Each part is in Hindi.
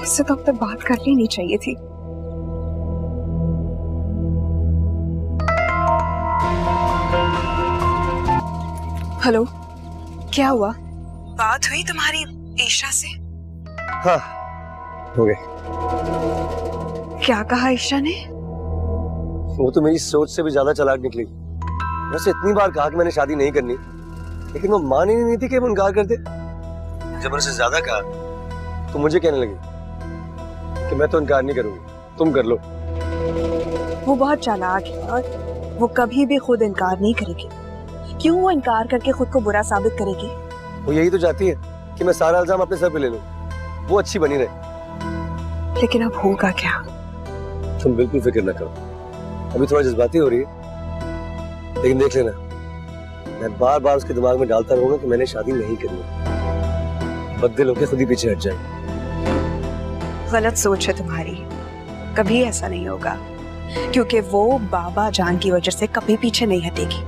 इससे तो अब तक बात कर लेनी चाहिए थी। हेलो, क्या हुआ? बात हुई तुम्हारी ईशा से? हाँ, हो गए। क्या कहा ईशा ने? वो तो मेरी सोच से भी ज्यादा चालाक निकली। वैसे इतनी बार कहा कि मैंने शादी नहीं करनी, लेकिन वो मान ही नहीं थी कि वो इनकार कर दे। जब मैंने उसे ज्यादा कहा तो मुझे कहने लगी कि मैं तो इनकार नहीं करूंगी, तुम कर लो। वो बहुत चालाक है और वो कभी भी खुद इनकार नहीं करेगी। क्यों वो इनकार करके खुद को बुरा साबित करेगी? वो यही तो चाहती है कि मैं सारा इल्जाम अपने सर पे ले लूं, वो अच्छी बनी रहे। लेकिन अब होगा क्या? तुम बिल्कुल फिक्र न करो, अभी थोड़ा जज्बाती हो रही है, लेकिन देख लेना, मैं बार बार उसके दिमाग में डालता रहूंगा कि मैंने शादी नहीं करनी। बददिल होकर खुद ही पीछे हट जाए। गलत सोच है तुम्हारी, कभी ऐसा नहीं होगा, क्योंकि वो बाबा जान की वजह से कभी पीछे नहीं हटेगी।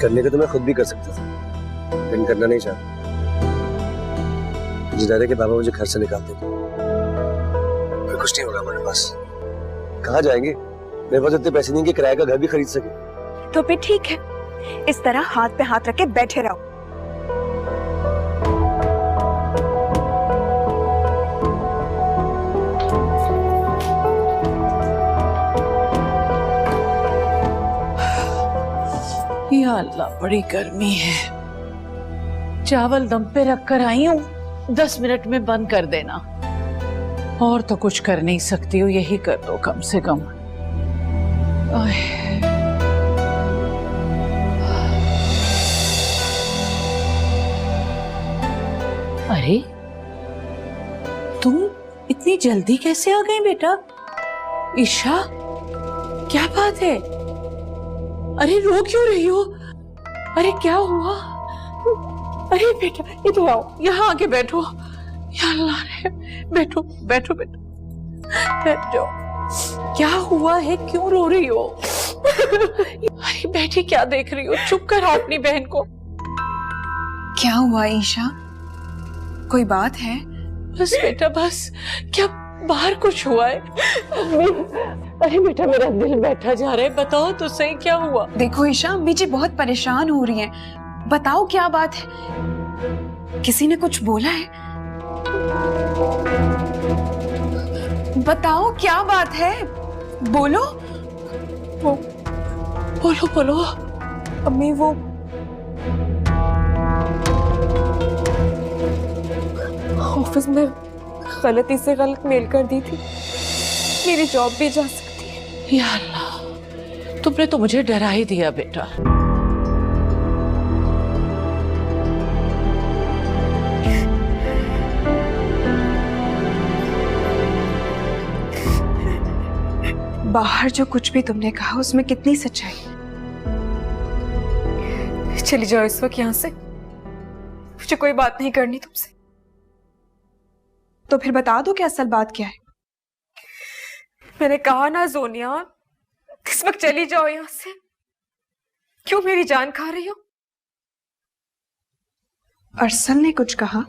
करने को तो मैं खुद भी कर सकता था, लेकिन करना नहीं चाहता। मुझे डर है कि बाबा मुझे घर से निकाल देंगे, फिर कुछ नहीं होगा हमारे पास। कहाँ जाएंगे? मेरे पास इतने पैसे नहीं कि किराए का घर भी खरीद सके। तो फिर ठीक है, इस तरह हाथ पे हाथ रख के बैठे रहो। या अल्लाह, बड़ी गर्मी है। चावल दम पे रख कर आई हूँ, 10 मिनट में बंद कर देना। और तो कुछ कर नहीं सकती हूँ, यही कर दो कम से कम। अरे तुम इतनी जल्दी कैसे आ गई बेटा? ईशा, क्या बात है? अरे रो क्यों रही हो? अरे क्या हुआ? अरे बेटा इधर आओ, यहाँ आके बैठो। या अल्लाह रे, बैठो बैठो बैठो, बैठ जाओ। क्या हुआ है, क्यों रो रही हो? अरे बैठी क्या देख रही हो? चुप कराओ अपनी बहन को। क्या हुआ ईशा, कोई बात है? बस बेटा बस, क्या बाहर कुछ हुआ है? अरे बेटा मेरा दिल बैठा जा रहा है, बताओ तो सही क्या हुआ? देखो ईशा, अम्मी जी बहुत परेशान हो रही हैं, बताओ क्या बात है? किसी ने कुछ बोला है? बताओ क्या बात है, बोलो। बोलो बोलो। अम्मी वो ऑफिस में गलती से गलत मेल कर दी थी, मेरी जॉब भी जा सकती है। या अल्लाह, तुमने तो मुझे डरा ही दिया बेटा। बाहर जो कुछ भी तुमने कहा उसमें कितनी सच्चाई? चली जाओ इस वक्त यहाँ से, मुझे कोई बात नहीं करनी तुमसे। तो फिर बता दो कि असल बात क्या है। मैंने कहा ना जोनिया, इस वक्त चली जाओ यहाँ से। क्यों मेरी जान खा रही हो? अरसल ने कुछ कहा?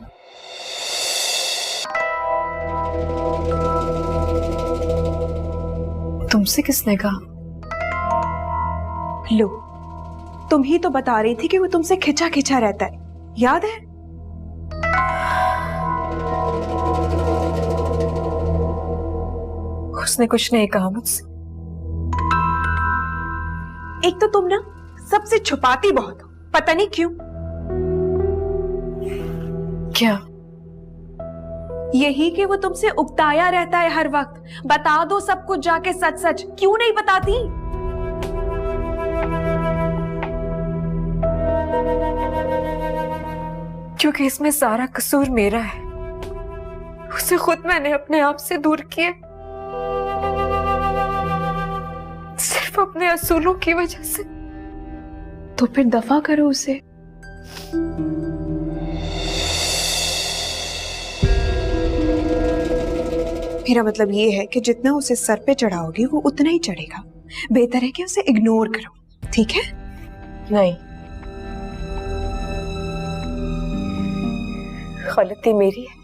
तुमसे किसने कहा? लो, तुम ही तो बता रही थी कि वो तुमसे खिंचा खिंचा रहता है, याद है? उसने कुछ नहीं कहा मुझसे। एक तो तुम ना सबसे छुपाती बहुत हो, पता नहीं क्यों। क्या? यही कि वो तुमसे उकताया रहता है हर वक्त। बता दो सब कुछ जाके सच सच, क्यों नहीं बताती? क्योंकि इसमें सारा कसूर मेरा है, उसे खुद मैंने अपने आप से दूर किया, सिर्फ अपने असूलों की वजह से। तो फिर दफा करो उसे। मेरा मतलब ये है कि जितना उसे सर पे चढ़ाओगी वो उतना ही चढ़ेगा। बेहतर है कि उसे इग्नोर करो, ठीक है? नहीं, गलती मेरी है,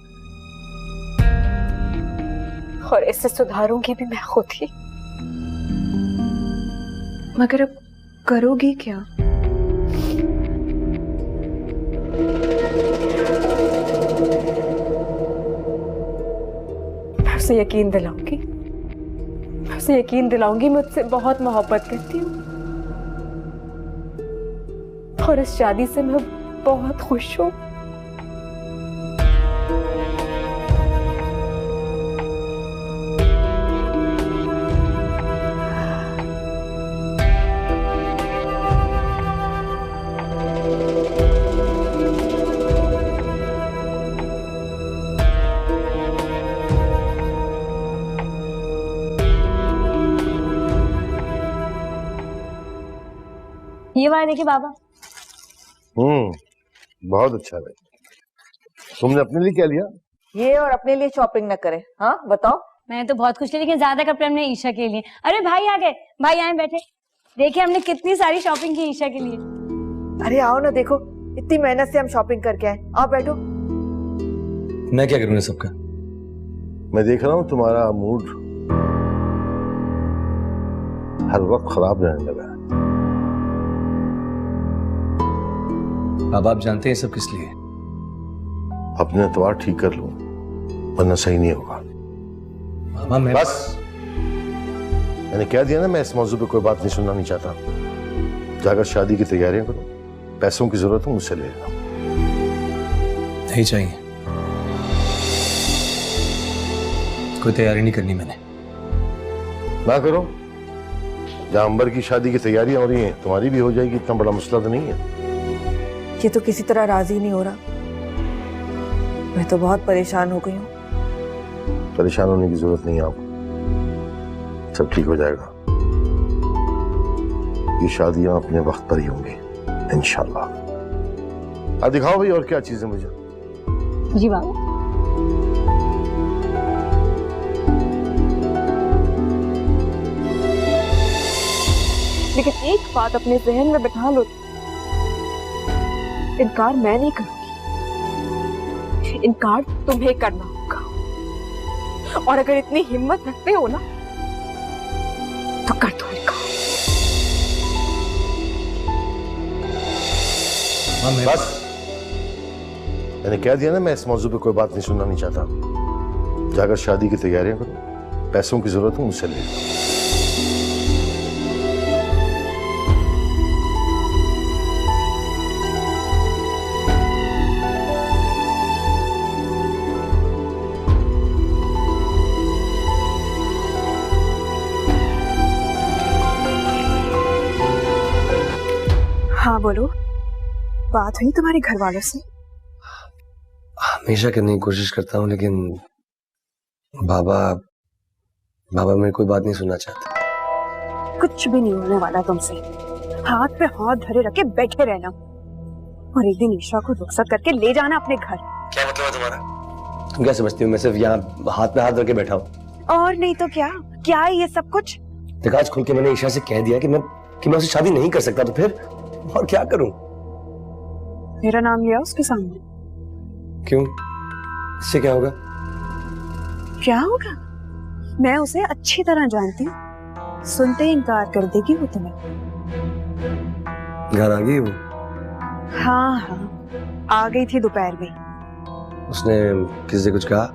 और इससे सुधारूंगी भी मैं खुद ही। मगर अब करोगी क्या? मैं उसे यकीन दिलाऊंगी, मुझसे बहुत मोहब्बत करती हूँ और इस शादी से मैं बहुत खुश हूँ। ये वाला देखिए बाबा। बहुत अच्छा है। तुमने अपने लिए क्या लिया? ये और अपने लिए शॉपिंग न करे। हाँ बताओ। मैंने तो बहुत कुछ लिया लेकिन ज्यादा कपड़े हमने ईशा के लिए। अरे भाई आ गए, भाई आए बैठे। देखिए हमने कितनी सारी शॉपिंग की ईशा के लिए। अरे आओ ना, देखो इतनी मेहनत से हम शॉपिंग करके आए। आओ बैठो। मैं क्या करूँ सबका? मैं देख रहा हूँ तुम्हारा मूड हर वक्त खराब रहने लगा है। अब आप जानते हैं सब किस लिए? अपने एतवार ठीक कर लो वरना सही नहीं होगा। मामा मैं बस मैंने कह दिया ना, मैं इस मौजूद पे कोई बात नहीं सुनना नहीं चाहता। जाकर शादी की तैयारियां करो, पैसों की जरूरत हो मुझसे ले लेना। नहीं चाहिए, कोई तैयारी नहीं करनी मैंने। ना करो, जहां अंबर की शादी की तैयारियां हो रही हैं तुम्हारी भी हो जाएगी, इतना बड़ा मसला तो नहीं है। ये तो किसी तरह राजी नहीं हो रहा। मैं तो बहुत परेशान हो गई हूँ। परेशान होने की जरूरत नहीं है आपको, सब ठीक हो जाएगा। ये शादियां अपने वक्त पर ही होंगी इंशाल्लाह। अब दिखाओ भाई और क्या चीजें मुझे। जी बाबा। लेकिन एक बात अपने जहन में बिठा लो, इनकार मैं नहीं करूंगी, इनकार तुम्हें करना होगा। और अगर इतनी हिम्मत रखते हो ना तो कर दो इनकार। बस मैंने कह दिया ना, मैं इस मौजूद पे कोई बात नहीं सुनना नहीं चाहता। जाकर शादी की तैयारियां करो, पैसों की जरूरत हो मुझसे ले लो। हाँ बोलो, बात हुई तुम्हारे घर वालों से? हमेशा करने की कोशिश करता हूँ लेकिन बाबा मेरी कोई बात नहीं सुनना चाहते। कुछ भी नहीं होने वाला तुमसे। हाथ पे हाथ धरे रखे बैठे रहना और एक दिन ईशा को रुखसत करके ले जाना अपने घर। क्या मतलब है तुम्हारा? तुम क्या समझती हो मैं सिर्फ यहाँ हाथ पे हाथ रख के बैठा हूँ? और नहीं तो क्या, क्या है ये सब कुछ? देखा, आज खुल के मैंने ईशा से कह दिया कि मैं उससे शादी नहीं कर सकता, तो फिर और क्या करूं? मेरा नाम लिया उसके सामने। क्यों? इससे क्या होगा? क्या होगा? मैं उसे अच्छी तरह जानती हूँ, सुनते ही इनकार कर देगी वो तुम्हें। घर आ गई वो? हाँ हाँ, आ गई थी दोपहर में। उसने किसी से कुछ कहा?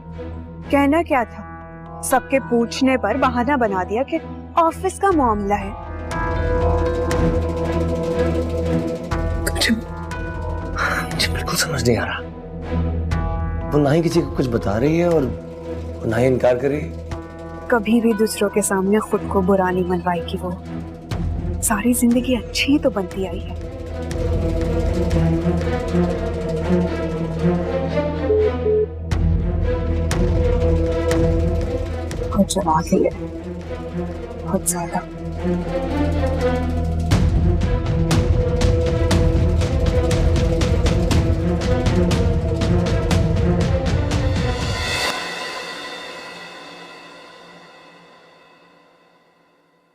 कहना क्या था, सबके पूछने पर बहाना बना दिया कि ऑफिस का मामला है। मुझे बिल्कुल समझ नहीं आ रहा। वो ना ही किसी को कुछ बता रही है और ना ही इनकार कर रही है। कभी भी दूसरों के सामने खुद को बुरा नहीं मनवाएगी वो। सारी जिंदगी अच्छी ही तो बनती आई है। बहुत चालाक है ये, बहुत ज्यादा।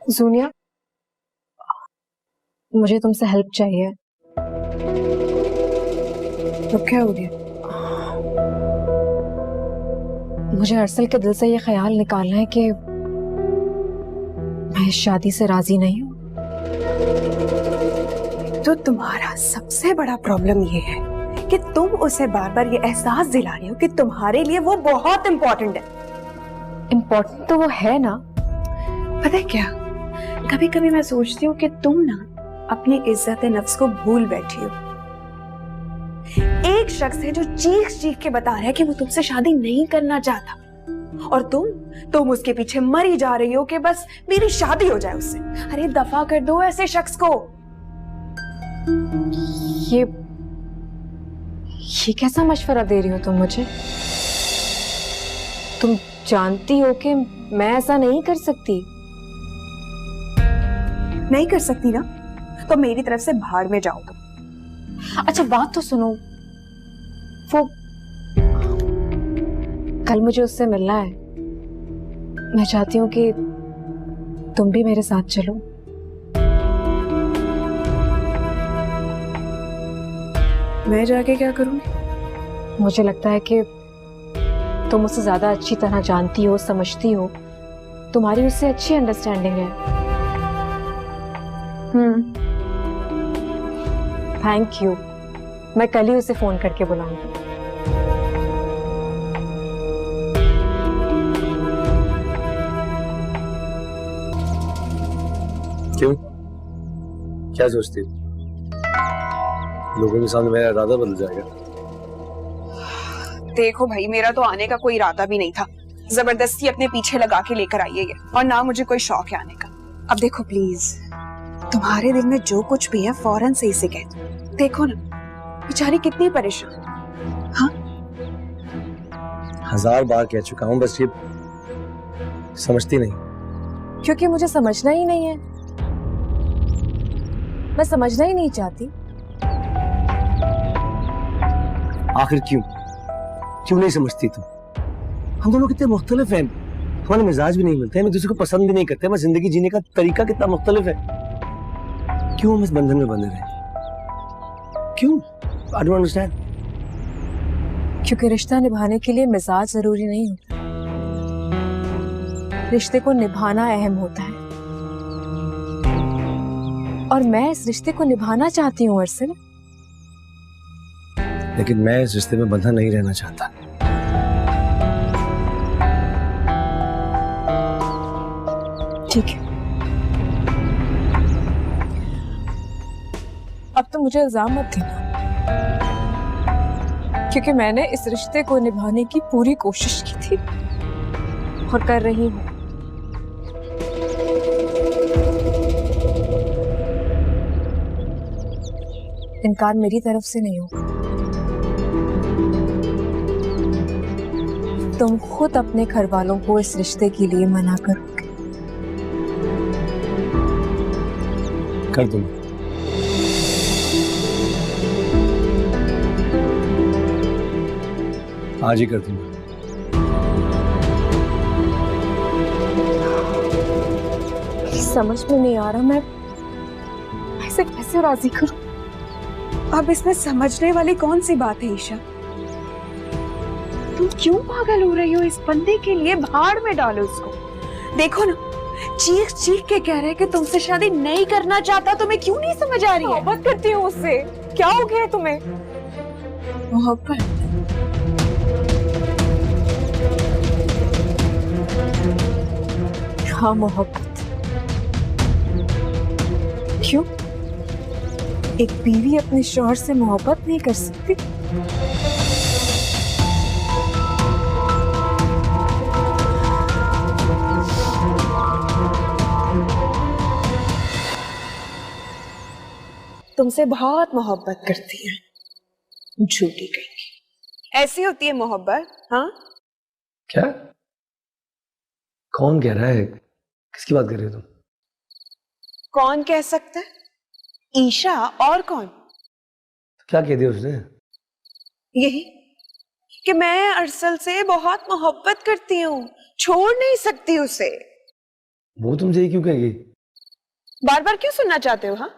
जूनिया, मुझे तुमसे हेल्प चाहिए। तो क्या हो गया? मुझे अरसल के दिल से ये ख्याल निकालना है कि मैं इस शादी से राजी नहीं हूँ। तो तुम्हारा सबसे बड़ा प्रॉब्लम ये है कि तुम उसे बार बार ये एहसास दिला रही हो कि तुम्हारे लिए वो बहुत इंपॉर्टेंट है। इम्पोर्टेंट तो वो है ना। पता है क्या, कभी कभी मैं सोचती हूँ कि तुम ना अपनी इज्जत नफ्स को भूल बैठी हो। एक शख्स है जो चीख चीख के बता रहा है कि वो तुमसे शादी नहीं करना चाहता, और तुम उसके पीछे मरी जा रही हो कि बस मेरी शादी हो जाए उससे। अरे दफा कर दो ऐसे शख्स को। ये कैसा मशवरा दे रही हो तुम मुझे? तुम जानती हो कि मैं ऐसा नहीं कर सकती। नहीं कर सकती ना, तो मेरी तरफ से भाड़ में जाओ तुम। अच्छा बात तो सुनो, वो कल मुझे उससे मिलना है। मैं चाहती हूँ कि तुम भी मेरे साथ चलो। मैं जाके क्या करूँगी? मुझे लगता है कि तुम उससे ज्यादा अच्छी तरह जानती हो, समझती हो। तुम्हारी उससे अच्छी अंडरस्टैंडिंग है। Thank you. मैं कल ही उसे फोन करके बुलाऊंगी। क्यों? क्या सोचती हो? लोगों के सामने मेरा इरादा बदल जाएगा? देखो भाई, मेरा तो आने का कोई इरादा भी नहीं था। जबरदस्ती अपने पीछे लगा के लेकर आई है, और ना मुझे कोई शौक है आने का। अब देखो प्लीज, तुम्हारे दिल में जो कुछ भी है फौरन से इसे कह दो। देखो ना बेचारी कितनी परेशान। हाँ, 1000 बार कह चुका हूँ, बस ये समझती नहीं। क्योंकि मुझे समझना ही नहीं है। मैं समझना ही नहीं चाहती। आखिर क्यों नहीं समझती तुम? हम दोनों कितने मुख्तलिफ हैं। हमारे मिजाज भी नहीं मिलते हैं, हम एक दूसरे को पसंद भी नहीं करते। हमारी जिंदगी जीने का तरीका कितना मुख्तलिफ है। क्यों हम इस बंधन में बंधे रहे? क्यों? I don't understand. क्योंकि रिश्ता निभाने के लिए मिजाज जरूरी नहीं होता। रिश्ते को निभाना अहम होता है, और मैं इस रिश्ते को निभाना चाहती हूँ अरसल। लेकिन मैं इस रिश्ते में बंधा नहीं रहना चाहता। ठीक है, अब तो मुझे इल्जाम मत देना, क्योंकि मैंने इस रिश्ते को निभाने की पूरी कोशिश की थी और कर रही हूँ। इनकार मेरी तरफ से नहीं होगा। तुम खुद अपने घर वालों को इस रिश्ते के लिए मना करोगे। कर दूं। आज ही कर दूंगा। समझ में नहीं आ रहा, मैं ऐसे कैसे राजी करूं? अब इसमें समझने वाली कौन सी बात है ईशा? तुम क्यों पागल हो रही हो इस बंदे के लिए? भाड़ में डालो उसको। देखो ना, चीख चीख के कह रहे कि तुमसे शादी नहीं करना चाहता। तुम्हें क्यों नहीं समझ आ रही है? मोहब्बत करती हूँ उससे। क्या हो गया तुम्हें? मोहब्बत? हाँ, मोहब्बत। क्यों? एक बीवी अपने शौहर से मोहब्बत नहीं कर सकती? तुमसे बहुत मोहब्बत करती है, झूठी कहीं। ऐसी होती है मोहब्बत? हाँ, क्या? कौन कह रहा है? किसकी बात कर रही हो तुम? कौन कह सकता है? ईशा, और कौन? क्या कह दिया उसने? यही कि मैं अरसल से बहुत मोहब्बत करती हूँ, छोड़ नहीं सकती उसे। वो तुमसे ये क्यों कहेगी? बार बार क्यों सुनना चाहते हो? हाँ,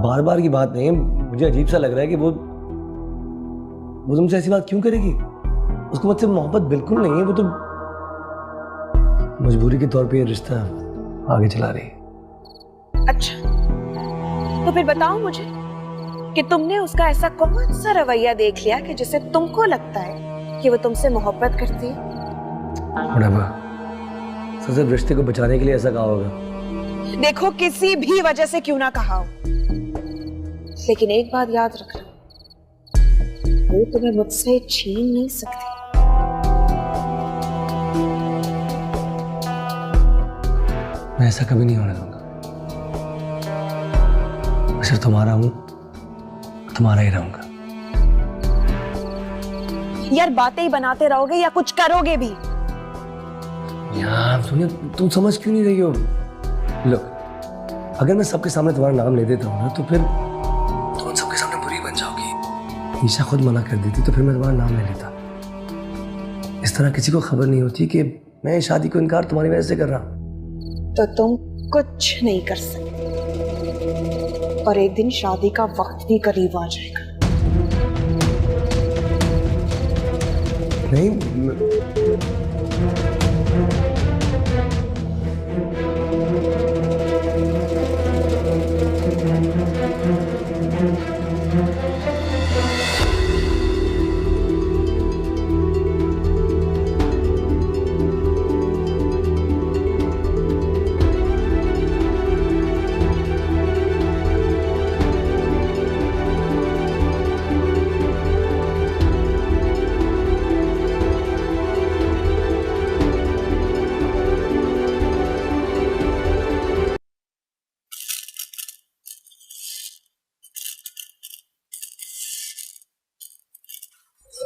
बार बार की बात नहीं है, मुझे अजीब सा लग रहा है कि वो तुमसे ऐसी बात क्यों करेगी? उसको मुझसे मोहब्बत बिल्कुल नहीं है, वो तो मजबूरी के तौर पे ये रिश्ता आगे चला रही है। अच्छा, तो फिर बताओ मुझे कि तुमने उसका ऐसा कौन सा रवैया देख लिया कि जिससे तुमको लगता है कि वो तुमसे मोहब्बत करती है? सिर्फ रिश्ते को बचाने के लिए ऐसा कहा होगा। देखो, किसी भी वजह से क्यों ना कहा हो, लेकिन एक बात याद रखना, वो तुम्हें मुझसे छीन नहीं सकती। मैं ऐसा कभी नहीं होने दूंगा। मैं सिर्फ तुम्हारा हूं, तुम्हारा ही रहूंगा। यार, बातें ही बनाते रहोगे या कुछ करोगे भी? यार सुनिए, तुम समझ क्यों नहीं रही हो? लो, अगर मैं सबके सामने तुम्हारा नाम ले देता हूँ ना, तो फिर तुम सबके सामने बुरी बन जाओगी। ईशा खुद मना कर देती तो फिर मैं तुम्हारा नाम ले लेता। इस तरह किसी को खबर नहीं होती कि मैं शादी को इनकार तुम्हारी वजह से कर रहा हूँ। तो तुम कुछ नहीं कर सकते, और एक दिन शादी का वक्त भी करीब आ जाएगा। नहीं,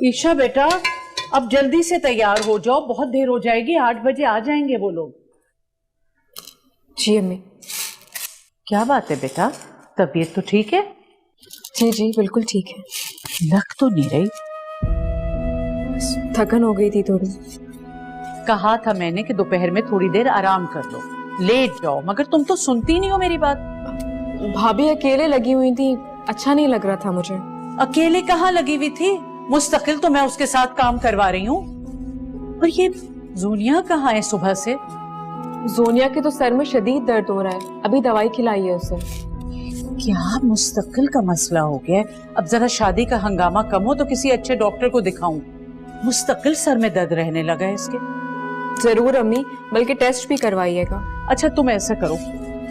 ईशा बेटा, अब जल्दी से तैयार हो जाओ, बहुत देर हो जाएगी। 8 बजे आ जाएंगे वो लोग। जी अम्मी। क्या बात है बेटा, तबीयत तो ठीक है? जी जी बिल्कुल ठीक है। लग तो नहीं रही। थकन हो गई थी थोड़ी। कहा था मैंने कि दोपहर में थोड़ी देर आराम कर लो, लेट जाओ, मगर तुम तो सुनती नहीं हो मेरी बात। भाभी अकेले लगी हुई थी, अच्छा नहीं लग रहा था मुझे। अकेले कहाँ लगी हुई थी? मुस्तकिल तो मैं उसके साथ काम करवा रही हूँ। और ये जोनिया कहाँ है सुबह से? जोनिया के तो सर में शदीद दर्द हो रहा है, अभी दवाई खिलाई है उसे। क्या मुस्तकिल का मसला हो गया है? अब जरा शादी का हंगामा कम हो तो किसी अच्छे डॉक्टर को दिखाऊं। मुस्तकिल सर में दर्द रहने लगा है इसके। जरूर अम्मी, बल्कि टेस्ट भी करवाइएगा। अच्छा तुम ऐसा करो,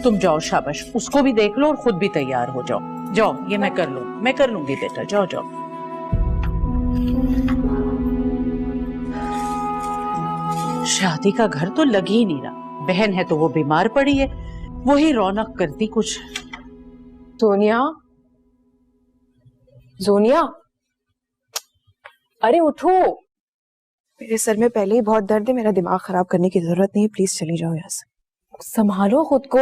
तुम जाओ, शाबाश, उसको भी देख लो और खुद भी तैयार हो जाओ। जाओ, ये मैं कर लूंगी बेटा, जाओ जाओ। शादी का घर तो लग ही नहीं रहा। बहन है तो वो बीमार पड़ी है, वही रौनक करती कुछ। जोनिया, जोनिया, अरे उठो। मेरे सर में पहले ही बहुत दर्द है, मेरा दिमाग खराब करने की जरूरत नहीं है, प्लीज चली जाओ यहाँ से। संभालो खुद को।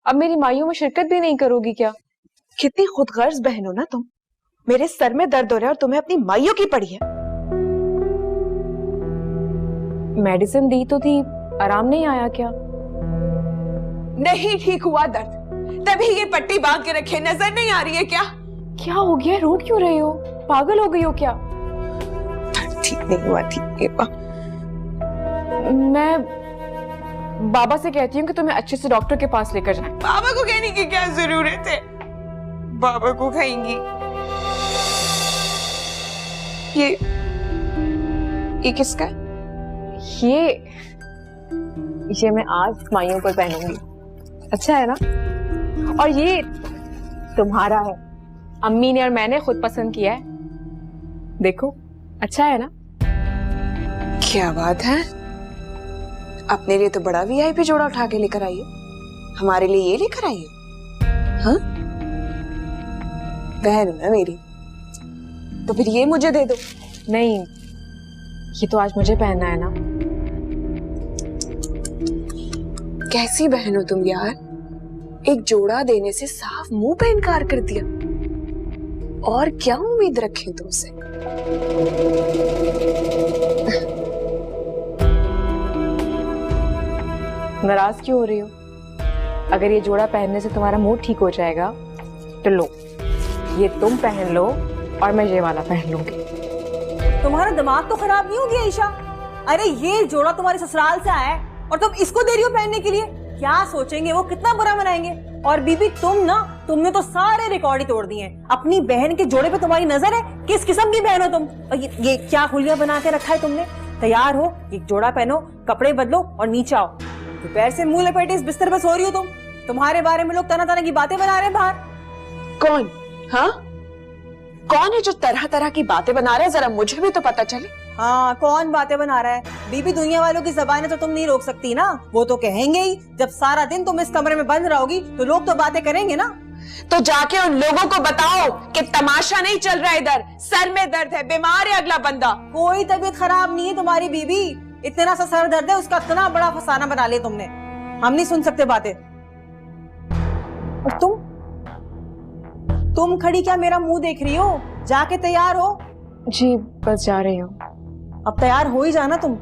अब मेरी माइयों में शिरकत भी नहीं करोगी क्या? कितनी खुदगर्ज बहन हो ना तुम। मेरे सर में दर्द हो रहा है और तुम्हें अपनी माइयों की पड़ी है। मेडिसिन दी तो थी, आराम नहीं आया क्या? नहीं ठीक हुआ दर्द, तभी ये पट्टी बांध के रखे, नजर नहीं आ रही है क्या? क्या हो गया, रो क्यों रही हो? पागल हो गई हो क्या? ठीक नहीं हुआ, ठीक नहीं हुआ। मैं बाबा से कहती हूँ कि तुम्हें अच्छे से डॉक्टर के पास लेकर जाए। बाबा को कहने की क्या जरूरत है? बाबा को खाएंगी। ये किसका है? ये मैं आज माइयों पर पहनूंगी, अच्छा है ना? और ये तुम्हारा है, अम्मी ने और मैंने खुद पसंद किया है, देखो अच्छा है ना? क्या बात है, अपने लिए तो बड़ा वीआईपी जोड़ा उठा के लेकर आई है, हमारे लिए ये लेकर आई है? हाँ, बहन हो ना मेरी, तो फिर ये मुझे दे दो। नहीं, ये तो आज मुझे पहनना है ना। कैसी बहन हो तुम यार, एक जोड़ा देने से साफ मुंह पे इनकार कर दिया। और क्या उम्मीद रखें तुमसे? नाराज क्यों हो रही हो? अगर ये जोड़ा पहनने से तुम्हारा मूड ठीक हो जाएगा तो लो, ये तुम पहन लो और मैं ये वाला पहन लूंगी। तुम्हारा दिमाग तो खराब नहीं हो गया ईशा? अरे ये जोड़ा तुम्हारे ससुराल से आया है और तुम इसको दे रही हो पहनने के लिए। क्या सोचेंगे वो, कितना बुरा मनाएंगे। और बीबी तुमने तो सारे रिकॉर्ड ही तोड़ दिए हैं। अपनी बहन के जोड़े पे तुम्हारी नजर है? किस किस्म की बहन हो तुम? और ये क्या हुलिया बना के रखा है तुमने? तैयार हो, एक जोड़ा पहनो, कपड़े बदलो और नीचे आओ। दोपहर से मुंह लपेटे इस बिस्तर पर सो रही हो तुम। तुम्हारे बारे में लोग तरह तरह की बातें बना रहे हैं बाहर। कौन? हाँ, कौन है जो तरह तरह की बातें बना रहा है? जरा मुझे भी तो पता चले। हाँ, कौन बातें बना रहा है? बीबी दुनिया वालों की ज़बानें तो तुम नहीं रोक सकती ना। वो तो कहेंगे ही। जब सारा दिन तुम इस कमरे में बंद रहोगी तो लोग तो बातें करेंगे ना। तो जाके उन लोगों को बताओ कि तमाशा नहीं चल रहा, इधर सर में दर्द है, बीमार है अगला बंदा। कोई तबीयत खराब नहीं है तुम्हारी बीबी, इतना सा सर दर्द है उसका इतना बड़ा फसाना बना लिया तुमने। हम नहीं सुन सकते बातें। और तुम खड़ी क्या मेरा मुंह देख रही हो? जाके तैयार हो। जी बस जा रही हूँ। अब तैयार हो ही जाना तुम।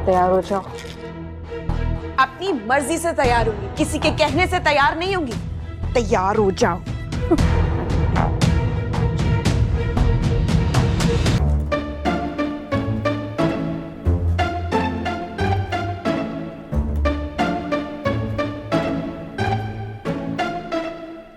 तैयार हो जाओ। अपनी मर्जी से तैयार होंगी, किसी के कहने से तैयार नहीं होंगी। तैयार हो जाओ।